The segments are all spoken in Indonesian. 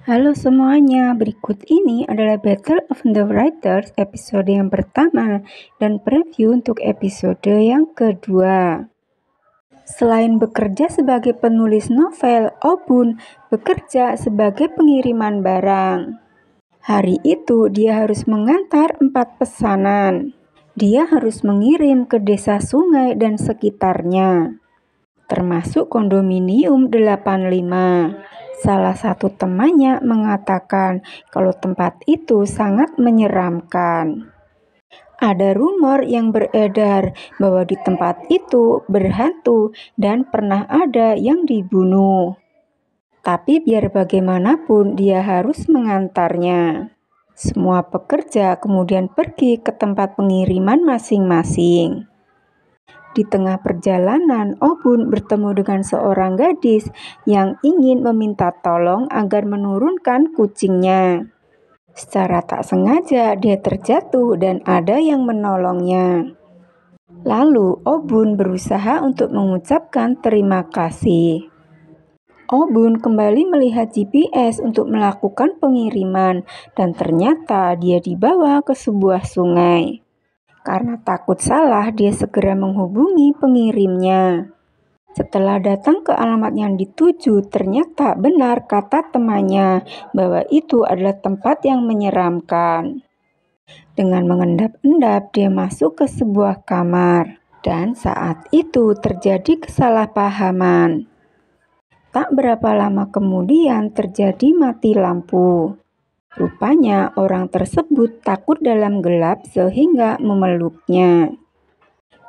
Halo semuanya, berikut ini adalah Battle of the Writers episode yang pertama dan preview untuk episode yang kedua. Selain bekerja sebagai penulis novel, Obun bekerja sebagai pengiriman barang. Hari itu dia harus mengantar 4 pesanan. Dia harus mengirim ke desa sungai dan sekitarnya, termasuk kondominium 85. Salah satu temannya mengatakan kalau tempat itu sangat menyeramkan. Ada rumor yang beredar bahwa di tempat itu berhantu dan pernah ada yang dibunuh. Tapi biar bagaimanapun dia harus mengantarnya. Semua pekerja kemudian pergi ke tempat pengiriman masing-masing. Di tengah perjalanan, Obun bertemu dengan seorang gadis yang ingin meminta tolong agar menurunkan kucingnya. Secara tak sengaja dia terjatuh dan ada yang menolongnya. Lalu Obun berusaha untuk mengucapkan terima kasih. Obun kembali melihat GPS untuk melakukan pengiriman dan ternyata dia dibawa ke sebuah sungai. Karena takut salah, dia segera menghubungi pengirimnya. Setelah datang ke alamat yang dituju, ternyata benar kata temannya bahwa itu adalah tempat yang menyeramkan. Dengan mengendap-endap, dia masuk ke sebuah kamar. Dan saat itu terjadi kesalahpahaman. Tak berapa lama kemudian terjadi mati lampu. Rupanya orang tersebut takut dalam gelap sehingga memeluknya.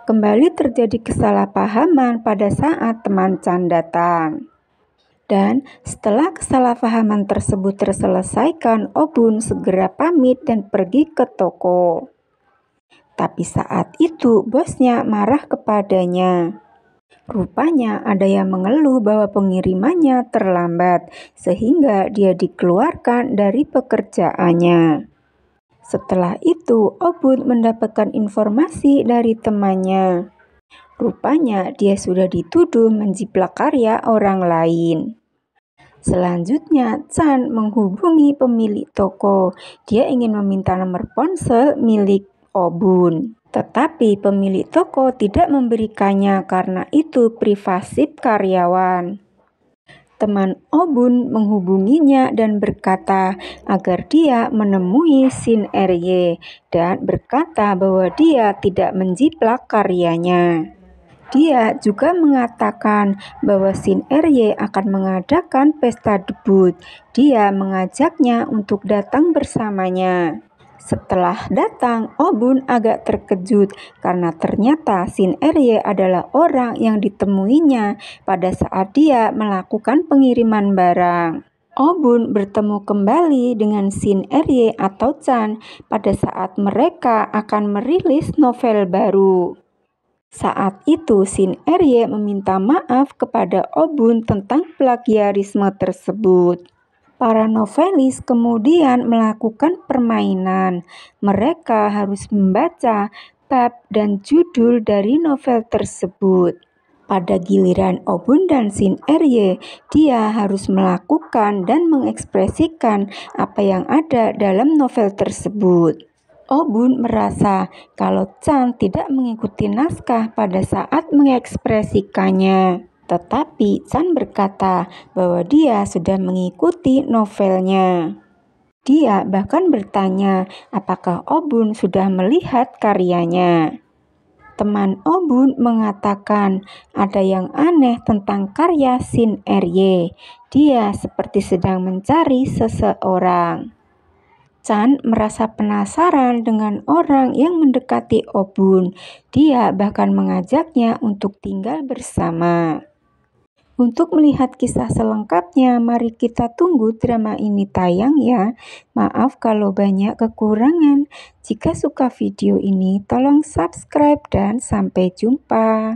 Kembali terjadi kesalahpahaman pada saat teman Chan datang. Dan setelah kesalahpahaman tersebut terselesaikan, Obun segera pamit dan pergi ke toko. Tapi saat itu bosnya marah kepadanya. Rupanya ada yang mengeluh bahwa pengirimannya terlambat sehingga dia dikeluarkan dari pekerjaannya. Setelah itu, Obun mendapatkan informasi dari temannya. Rupanya dia sudah dituduh menjiplak karya orang lain. Selanjutnya, Chan menghubungi pemilik toko. Dia ingin meminta nomor ponsel milik Obun. Tetapi pemilik toko tidak memberikannya karena itu privasi karyawan. Teman Obun menghubunginya dan berkata agar dia menemui Shin Rye dan berkata bahwa dia tidak menjiplak karyanya. Dia juga mengatakan bahwa Shin Rye akan mengadakan pesta debut. Dia mengajaknya untuk datang bersamanya. Setelah datang, Obun agak terkejut karena ternyata Shin Rye adalah orang yang ditemuinya pada saat dia melakukan pengiriman barang. Obun bertemu kembali dengan Shin Rye atau Chan pada saat mereka akan merilis novel baru. Saat itu Shin Rye meminta maaf kepada Obun tentang plagiarisme tersebut. Para novelis kemudian melakukan permainan. Mereka harus membaca bab dan judul dari novel tersebut. Pada giliran Obun dan Shin Rye, dia harus melakukan dan mengekspresikan apa yang ada dalam novel tersebut. Obun merasa kalau Chan tidak mengikuti naskah pada saat mengekspresikannya. Tetapi Chan berkata bahwa dia sudah mengikuti novelnya. Dia bahkan bertanya apakah Obun sudah melihat karyanya. Teman Obun mengatakan ada yang aneh tentang karya Shin Rye. Dia seperti sedang mencari seseorang. Chan merasa penasaran dengan orang yang mendekati Obun. Dia bahkan mengajaknya untuk tinggal bersama. Untuk melihat kisah selengkapnya, mari kita tunggu drama ini tayang ya. Maaf kalau banyak kekurangan. Jika suka video ini, tolong subscribe dan sampai jumpa.